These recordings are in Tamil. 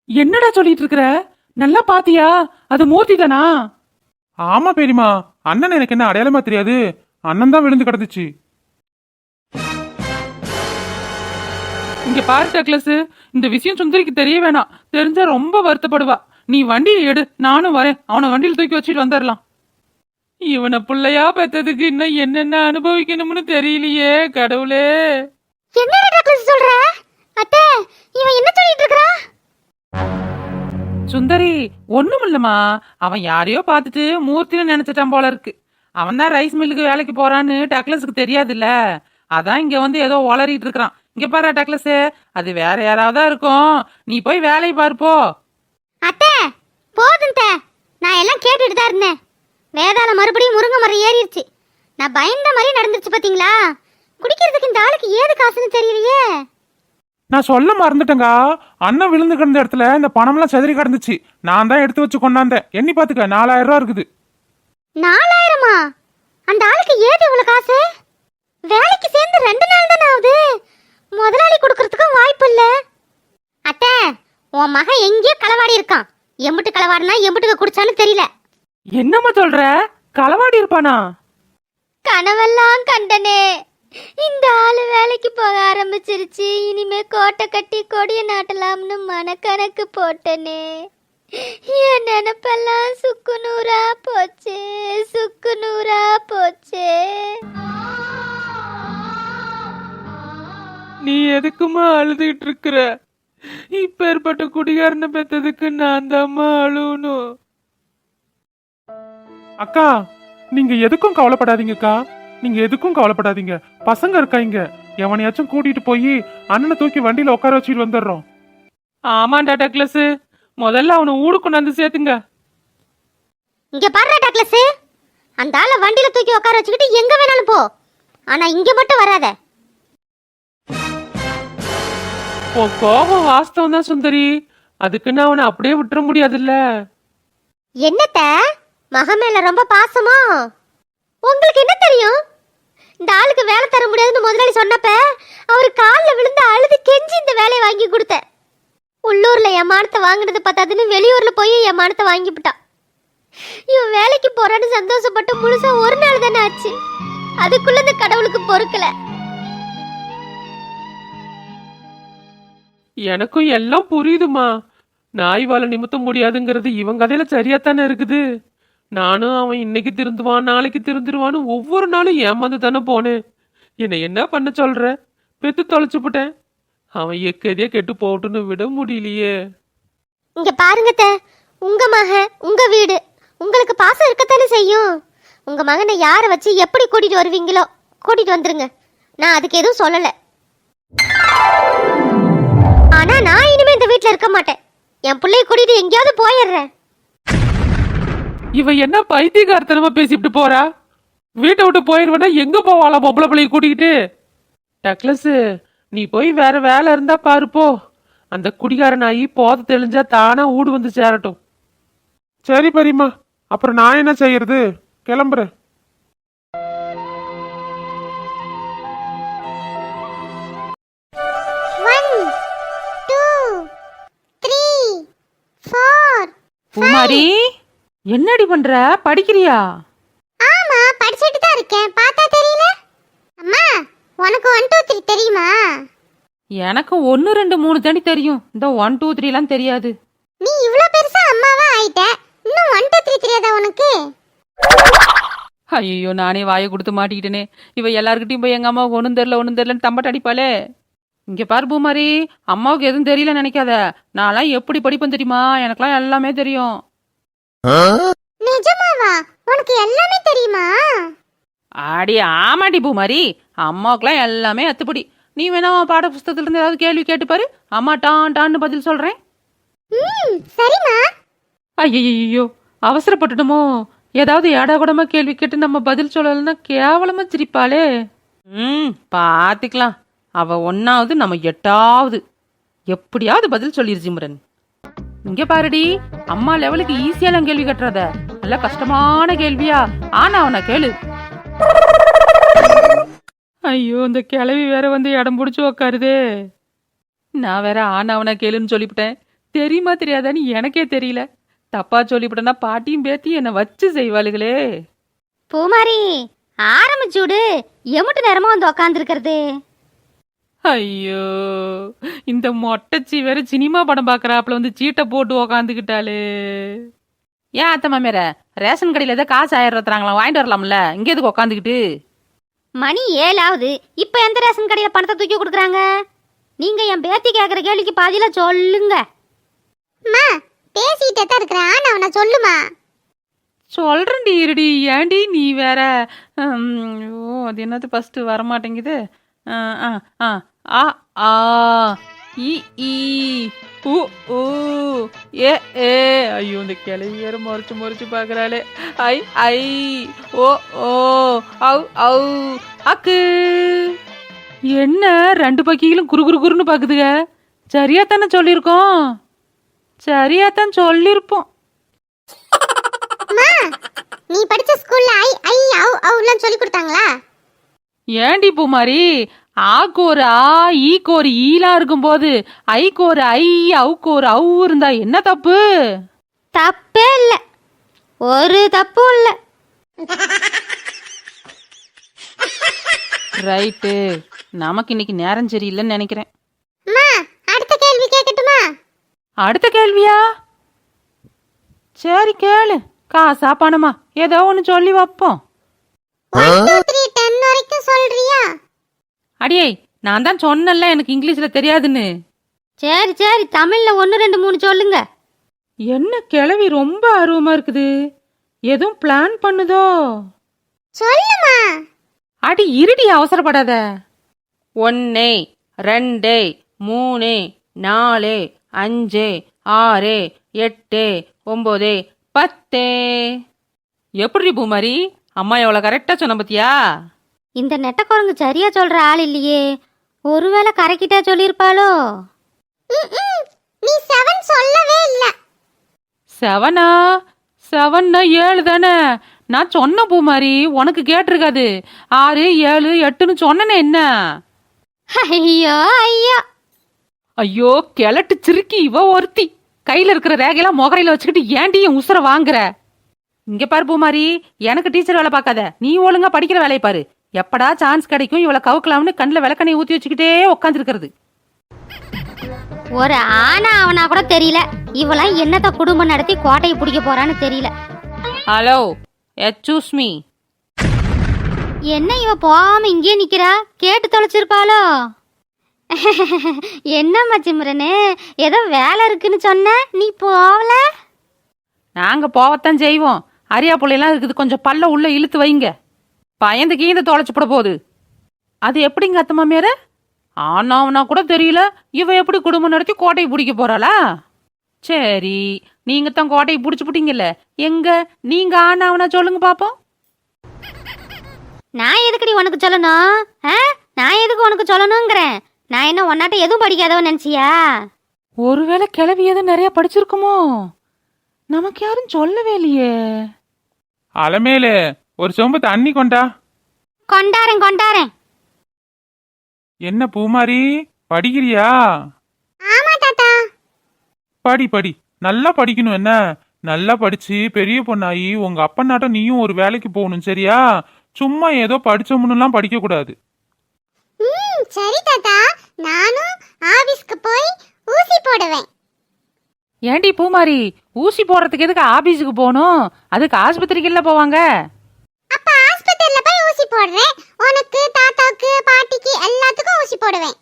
என்னடா சொல்லிட்டு இருக்கிற? நல்லா பாத்தியா? அது மூர்த்தி தானா? ஆமா பெரியமா, அண்ணன் எனக்கு என்ன அடையாளமா தெரியாது. அண்ணன் தான் விழுந்து கிடந்துச்சு. இங்க பாரு டக்ளஸ், இந்த விஷயம் சுந்தரிக்கு தெரிய வேணாம். தெரிஞ்சா ரொம்ப வருத்தப்படுவா. நீ வண்டியை எடு, நானும் வரேன். அவனை வண்டியில் தூக்கி வச்சுட்டு வந்துடலாம். இவனை பிள்ளையா பெத்ததுக்கு இன்னும் என்னென்ன அனுபவிக்கணும்னு தெரியலையே கடவுளே. என்ன டக்ளஸ் சொல்ற? அத்தை, இவன் என்ன சொல்லிட்டு இருக்கறா? சுந்தரி ஒண்ணும் இல்லம்மா, அவன் யாரையோ பார்த்துட்டு மூர்த்தின்னு நினைச்சிட்டான் போல இருக்கு. அவன் தான் ரைஸ் மில்லுக்கு வேலைக்கு போறான்னு டக்ளஸுக்கு தெரியாதுல்ல. அதான் இங்க வந்து ஏதோ ஒளறிட்டு இருக்கிறான். இங்க பாரு டக்ளஸ், அது வேற யாராவதா இருக்கும். நீ போய் வேலையை பார்ப்போ. அத்தை போதும் தே, நான் எல்லாம் கேட்டுட்டு தான் இருந்தேன். வேதாள மறுபடியும் முருங்கை மரம் ஏறிடுச்சு. நான் பயந்த மாதிரி நடந்துருச்சு பாத்தீங்களா? குடிக்கிறதுக்கு இந்த ஆளுக்கு ஏது காசுன்னு தெரியலையே. நான் சொல்ல மறந்துட்டேங்க, அண்ணன் விழுந்து கிடந்த இடத்துல இந்த பணம்லாம் செதறி கிடந்துச்சு. நான் தான் எடுத்து வச்சு கொண்டாந்தேன். எண்ணி பாத்துக்க, 4000 ரூபா இருக்குது. 4000மா? அந்த ஆளுக்கு ஏது இவ்வளவு காசு? வேலைக்கு சேர்ந்து 2 நாள் தானே ஆகுது. முதலாளி கொடுக்கறதுக்கும் வாய்ப்பு இல்ல. அத்தை, உன் மகன் எங்கேயோ களவாடி இருக்கான். எம்பிட்டு களவாடினா எம்பிட்டுக்கு குடிச்சான்னு தெரியல. என்னம்மா சொல்ற? களவாடி இருப்பானா? கனவெல்லாம் கண்டனே. இந்த ஆளு வேலைக்கு போக ஆரம்பிச்சிருச்சு. இனிமே கோட்டை கட்டி கொடிய நாட்டலாம்னு மனக்கணக்கு போட்டனே. என் நினைப்பெல்லாம் சுக்கு நூறா போச்சு, சுக்கு நூறா போச்சு. நீ எதுக்குமா அழுதுகிட்டு இருக்கிற? இப்ப ஏற்பட்ட குடிகாரனை பெத்ததுக்கு நான் தாம்மா அழுவணும். அக்கா, நீங்க எதுக்கும் கவலைப்படாதீங்கக்கா. நீங்க எதுக்கும் கவலைப்படாதீங்க. பசங்க இருக்காங்க, எவனையாச்சும் கூட்டிட்டு போய் அண்ணனை தூக்கி வண்டியில உட்கார வச்சுட்டு வந்துடுறோம். ஆமாண்டா டக்ளஸ், முதல்ல அவனை ஊடு கொண்டாந்து சேர்த்துங்க. இங்க பாரு டக்ளஸ், அந்த ஆளை வண்டியில தூக்கி உட்கார வச்சுக்கிட்டு எங்க வேணாலும் போ. ஆனா இங்க மட்டும் வராத. கோபம் வாஸ்தவம் தான் சுந்தரி. அதுக்குன்னு அவனை அப்படியே விட்டுற முடியாதுல்ல. என்னத்த மகன் மேல ரொம்ப பாசமா? உங்களுக்கு என்ன தெரியும்? இந்த ஆளுக்கு வேலை தர முடியாதுன்னு முதலாளி சொன்னப்ப அவரு காலில் விழுந்து அழுது கெஞ்சி இந்த வேலையை வாங்கி கொடுத்தேன். உள்ளூர்ல என் மானத்தை வாங்கினது பத்தாதுன்னு வெளியூர்ல போய் என் மானத்தை வாங்கிவிட்டான். இவன் வேலைக்கு போறான்னு சந்தோஷப்பட்டு முழுசா ஒரு நாள் தானே ஆச்சு. அதுக்குள்ள இந்த கடவுளுக்கு பொறுக்கல. எனக்கும் எல்லாம் புரியுதுமா. நாய் வாழை நிமித்த முடியாதுங்கிறது இவன் கதையில சரியாத்தானே இருக்குது. நானும் அவன் இன்னைக்கு திருந்துவான் நாளைக்கு திருந்துருவான்னு ஒவ்வொரு நாளும் ஏமாந்து தானே போனேன். என்னை என்ன பண்ண சொல்ற? பெத்து தொலைச்சுப்புட்டேன். அவன் எக்கதியா கெட்டு போட்டுன்னு விட முடியலையே. இங்க பாருங்க, உங்க மகன் உங்க வீடு, உங்களுக்கு பாசம் இருக்கத்தானே செய்யும். உங்க மகனை யாரை வச்சு எப்படி கூட்டிட்டு வருவீங்களோ கூட்டிட்டு வந்துருங்க. நான் அதுக்கு எதுவும் சொல்லல. ஆனா நான் இனிமே இந்த வீட்டுல இருக்க மாட்டேன். என் பிள்ளைய கூட்டிட்டு எங்கேயாவது போயிடுறேன். இவ என்ன பைத்தியக்காரத்தனமா பேசிட்டு போறா? வீட்டை விட்டு போயிருவேன்னா எங்க போவாளா பொம்பளை பிள்ளைய கூட்டிக்கிட்டு? டக்ளஸ், நீ போய் வேற வேலை இருந்தா பாருப்போ. அந்த குடிகாரன் ஆகி போத தெளிஞ்சா தானா ஊடு வந்து சேரட்டும். சரி பெரியமா, அப்புறம் நான் என்ன செய்யறது? கிளம்புறேன். பூமாரி, என்னடி பண்ற? படிக்கிறியா? ஆமா, படிச்சிட்டு தான் இருக்கேன். பார்த்தா தெரியல? அம்மா, உனக்கு 1 2 3 தெரியுமா? எனக்கு 1 2 3 தாண்டி தெரியும். இந்த 1 2 3 எல்லாம் தெரியாது. நீ இவ்ளோ பெருசா அம்மாவா ஆயிட்ட, இன்னும் 1 2 3 தெரியாதா உனக்கு? ஐயோ, நானே வாயை கொடுத்து மாட்டிக்கிட்டேனே. இவ எல்லாருக்கிட்டையும் போய் எங்க அம்மாவுக்கு ஒன்றும் தெரியலன்னு தம்பட்ட அடிப்பாளே. இங்க பாரு பூமாரி, அம்மாவுக்கு எதுவும் தெரியல நினைக்காத. நான்லாம் எப்படி படிப்பேன் தெரியுமா? எனக்குலாம் எல்லாமே தெரியும். நிஜமாவா? உனக்கு எல்லாமே தெரியுமா? ஆடி ஆமாடி பூமாரி, அம்மாவுக்குலாம் எல்லாமே அத்துப்படி. நீ வேணா பாட புஸ்தகத்துல இருந்து ஏதாவது கேள்வி கேட்டு பாரு, அம்மா டான்னு பதில் சொல்றேன். சரிம்மா. ஐயோ, அவசரப்பட்டுட்டோமோ? ஏதாவது ஏடாகூடமா கேள்வி கேட்டு நம்ம பதில் சொல்லலைன்னா கேவலமா சிரிப்பாளே. பாத்துக்கலாம். அவ 1வது, நம்ம 8வது. எப்படியாவது பதில் சொல்லிரு சிம்ரன். இங்க பாருடி, அம்மா லெவலுக்கு ஈஸியெல்லாம் கேள்வி கட்டுறத, நல்ல கஷ்டமான கேள்வியா ஆனா அவனை கேளு. ஐயோ, இந்த கிளவி வேற வந்து இடம் பிடிச்சு உக்காருதே. நான் வேற ஆனாவனா கேளுன்னு சொல்லிவிட்டேன். தெரியுமா தெரியாதான்னு எனக்கே தெரியல. தப்பா சொல்லிவிட்டேன்னா பாட்டியும் பேத்தி என்னை வச்சு செய்வாளுகளே. பூமாரி, ஆரம்பிச்சுடு. எமுட்டு நேரமா வந்து உக்காந்துருக்கிறது. ஐயோ, இந்த மொட்டைச்சி வேற சினிமா படம் பாக்குறாப்புல வந்து சீட்டை போட்டு உக்காந்துக்கிட்டாளே. ஏன் அத்தை மாமியார, ரேஷன் கடையில ஏதோ காசு 1000 ரூபாய் வாங்கிட்டு வரலாம்ல, இங்க எதுக்கு உக்காந்துக்கிட்டு? மணி 7 இப்ப எந்த ரேஷன் கடையில பணத்தை தூக்கி கொடுக்குறாங்க? நீங்க என் பேத்தி கேக்குற கேள்விக்கு பாதியில சொல்லுங்க. பேசிட்டே தான் இருக்கிறேன், அவனை சொல்லுமா. சொல்றேன்டி இருடி. ஏண்டி நீ வேற? ஓ, அது என்னது ஃபர்ஸ்ட் வரமாட்டேங்குது. ஆ ஆ இ ஈ உ ஊ ஏ ஏ. ஐயோ, இந்த கிளவி வேற முறைச்சு முறைச்சு பாக்குறாளே. ஐ ஐ ஓ ஓ ஔ ஔ அக்கு. என்ன 2 பக்கிகளும் குறு குறு குறுன்னு பாக்குதுங்க? சரியாத்தானே சொல்லியிருக்கோம். சரியாத்தான் சொல்லியிருப்போம். நீ படிச்ச ஸ்கூல்ல ஐ ஐ ஔ ஔலாம் சொல்லி கொடுத்தாங்களா? ஏண்டி பூமாரி, ஆக்கு ஒரு ஆ, ஈக்கு ஒரு ஈலாம் இருக்கும்போது ஐக்கு ஒரு ஐ, அவுக்கு ஒரு ஔ இருந்தா என்ன தப்பு? தப்பே இல்ல, ஒரு தப்பும் இல்ல. ரைட்டு, நமக்கு இன்னைக்கு நேரம் சரியில்லைன்னு நினைக்கிறேன். அடுத்த கேள்வி கேட்கட்டுமா? அடுத்த கேள்வியா? சரி கேளு. காசா பணமா ஏதோ ஒன்று சொல்லி வைப்போம். 1 2 3 10 வரைக்கும் சொல்றியா? அடியே, நான் தான் சொன்னல எனக்கு இங்கிலீஷ்ல தெரியாதுன்னு. சரி சரி, தமிழ்ல 1 2 3 சொல்லுங்க. என்ன கிளவி ரொம்ப ஆர்வமா இருக்குது. எதுவும் பிளான் பண்ணுதோ? சொல்லுமா. அடி இருடி, அவசரப்படாத. 1 2 3 4 5 6 8 9 10. எப்படி பூமாரி, அம்மா எவ்வளவு கரெக்டா சொன்ன பத்தியா? இந்த நெட்டக்குரங்கு சரியா சொல்ற ஆள் இல்லையே. ஒருவேளை கரெக்டா சொல்லிருப்பாளோ? நீ 7 சொல்லவே இல்ல. 7ஆ? 7னா 7 தானே. நான் சொன்ன பூமாரி, உனக்கு கேட்டிருக்காது. 6 7 8ன்னு சொன்னனே என்ன? ஐயோ ஐயோ ஐயோ, கிளட்டு சிறுக்கி இவ ஒருத்தி. கையில இருக்கிற ரேகையெல்லாம் முகரையில வச்சுக்கிட்டு ஏண்டி என் உசுர வாங்குற? இங்க பாரு பூமாரி, எனக்கு டீச்சர் வேலை பார்க்காத. நீ ஒழுங்கா படிக்கிற வேலையை பாரு. எப்படா சான்ஸ் கிடைக்கும் இவளை கவுக்கலாம்னு கண்ணில் விளக்கணையை ஊத்தி வச்சுக்கிட்டே உட்காந்துருக்கிறது. ஒரு ஆனா அவனா கூட தெரியல. இவளாம் என்னத்த குடும்பம் நடத்தி கோட்டையை பிடிக்க போறான்னு தெரியல. ஹலோ, எச்சூஸ் மீ. என்ன இவ போகாம இங்கே நிக்கிறா? கேட்டு தொலைச்சிருப்பாளோ? என்னம்மா சிம்ரனு, ஏதோ வேலை இருக்குன்னு சொன்ன, நீ போகல? நாங்க போவத்தான் செய்வோம். அரியா பிள்ளைலாம் இருக்குது, கொஞ்சம் பல்ல உள்ள இழுத்து வைங்க. பயந்து கீந்து தொலைச்சு போட போகுது. அது எப்படிங்க அத்தை மாமியார? ஆனாவனா கூட தெரியல, இவ எப்படி குடும்பம் நடத்தி கோட்டையை பிடிக்க போறாளா? சரி, நீங்க தான் கோட்டையை பிடிச்சு பிட்டீங்கல்ல, எங்க நீங்க ஆனாவனா சொல்லுங்க பாப்போம். நான் எதுக்குடி உனக்கு சொல்லணும்? நான் எதுக்கு உனக்கு சொல்லணுங்கிறேன்? நான் என்ன ஒன்னாட்ட எதுவும் படிக்காதவன் நினைச்சியா? ஒருவேளை கிளவி எதுவும் நிறைய படிச்சிருக்குமோ? நமக்கு யாரும் சொல்லவே இல்லையே. அலமேலு, ஒரு சொம்பு தண்ணி கொண்டா. கொண்டாரேன் கொண்டாரேன். என்ன பூமாரி, படிக்கிறியா? ஆமா தாத்தா. படி படி, நல்லா படிக்கணும். என்ன, நல்லா படிச்சு பெரிய பொண்ணாயி உங்க அப்பனாட்டம் நீயும் ஒரு வேலைக்கு போகணும், சரியா? சும்மா ஏதோ படிச்சோம்னுலாம் படிக்க கூடாது. சரி தாத்தா, நானும் ஆபீஸ்க்கு போய் ஊசி போடுவேன். ஏண்டி பூமாரி, ஊசி போடுறதுக்கு எதுக்கு ஆபீஸுக்கு போகணும்? அதுக்கு ஆஸ்பத்திரிக்குள்ள போவாங்க. அப்ப ஆஸ்பத்திரியில போய் ஊசி போடுறேன். உனக்கு, தாத்தாவுக்கு, பாட்டிக்கு எல்லாத்துக்கும் ஊசி போடுவேன்.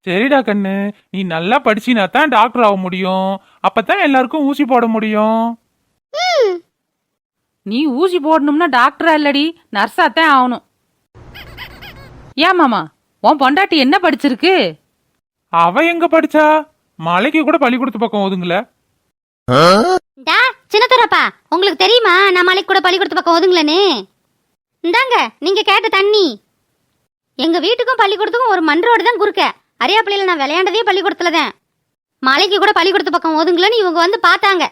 சரிடா கண்ணு, நீ நல்லா படிச்சினா தான் டாக்டர் ஆக முடியும். அப்பதான் எல்லாருக்கும் ஊசி போட முடியும். நீ ஊசி போடணும்னா டாக்டரா இல்லடி, நர்ஸாத்தான் ஆகணும். ஏன் மாமா, உன் பொண்டாட்டி என்ன படிச்சிருக்கு? அவ எங்க படிச்சா? மலைக்கு கூட பள்ளிக்கூடத்து பக்கம் ஓதுங்கள. சின்னத்துறப்பா, உங்களுக்கு தெரியுமா நான் மலைக்கு கூட பள்ளிக்கூடத்து பக்கம் ஒதுங்கலன்னு? இந்தாங்க நீங்க கேட்ட தண்ணி. எங்க வீட்டுக்கும் பள்ளிக்கூடத்துக்கும் ஒரு மண் ரோடு தான் குறுக்க. அரியாப்பள்ளியில நான் விளையாண்டதே பள்ளிக்கூடத்துல தான். மலைக்கு கூட பள்ளிக்கூடத்து பக்கம் ஒதுங்கலன்னு இவங்க வந்து பார்த்தாங்க.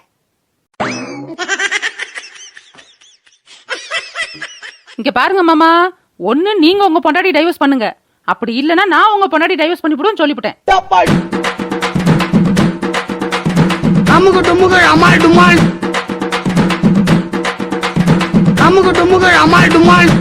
இங்க பாருங்க மாமா, ஒண்ணு நீங்க உங்க பொண்டாட்டி டைவர்ஸ் பண்ணுங்க, அப்படி இல்லனா நான் உங்க பொண்டாட்டி டைவர்ஸ் பண்ணி போடுன்னு சொல்லிவிட்டேன். அமுகு டுமுகு அமால் டுமால், அமுகு டுமுகு அமால் டுமால்.